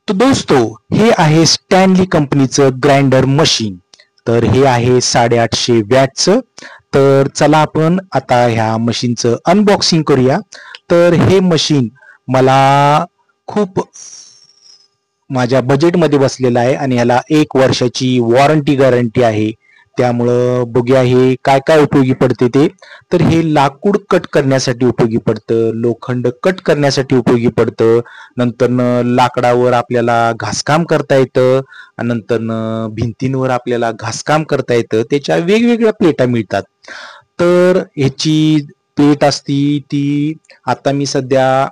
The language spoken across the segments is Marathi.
तो दोस्तो, हे आहे स्टॅनली कंपनीचं ग्राइंडर मशीन. तर हे आहे 850 वॅटचं. तर चला आपण आता ह्या मशीनचं अनबॉक्सिंग करूया. तर हे मशीन मला खूप माझ्या बजेटमध्ये बसलेलं आहे आणि ह्याला 1 वर्षाची वॉरंटी गॅरंटी आहे. त्यामुळं बघूया हे काय काय उपयोगी पडते ते. तर हे लाकूड कट करण्यासाठी उपयोगी पडतं, लोखंड कट करण्यासाठी उपयोगी पडतं, नंतरनं लाकडावर आपल्याला घासकाम करता येतं आणि नंतरनं भिंतींवर आपल्याला घासकाम करता येतं. त्याच्या वेगवेगळ्या प्लेटा मिळतात. तर ह्याची प्लेट असती ती आता मी सध्या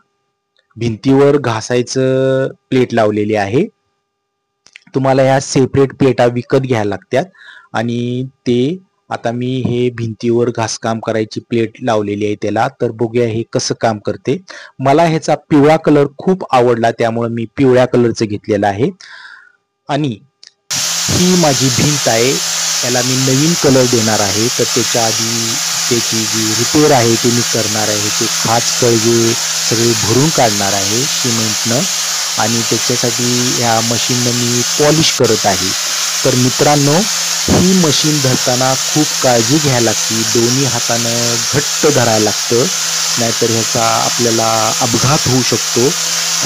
भिंतीवर घासायचं प्लेट लावलेली आहे. तुम्हाला ह्या सेपरेट प्लेटा विकत घ्यायला लागतात आणि ते आता मी हे भिंतीवर घासकाम करायची प्लेट लावलेली आहे त्याला. तर बघूया हे कसं काम करते. मला ह्याचा पिवळा कलर खूप आवडला, त्यामुळे मी पिवळ्या कलरचं घेतलेलं आहे. आणि ही माझी भिंत आहे, याला मी नवीन कलर देणार आहे. तर त्याच्या आधी त्याची जी रिपेअर आहे ते मी करणार आहे. ते खाच कळगे सगळे भरून काढणार आहे सिमेंटनं आणि त्याच्यासाठी ह्या मशीननं मी पॉलिश करत आहे. तर मित्रांनो, ही मशीन धरताना खूप काळजी घ्यायला लागते. दोन्ही हातानं घट्ट धरायला लागतं, नाहीतर ह्याचा आपल्याला अपघात होऊ शकतो.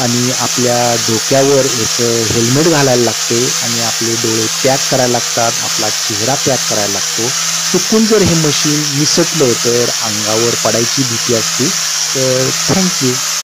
आणि आपल्या डोक्यावर याचं हेल्मेट घालायला लागते आणि आपले डोळे पॅक करायला लागतात, आपला चेहरा पॅक करायला लागतो. चुकून जर हे मशीन निसटलं तर अंगावर पडायची भीती असते. तर थँक्यू.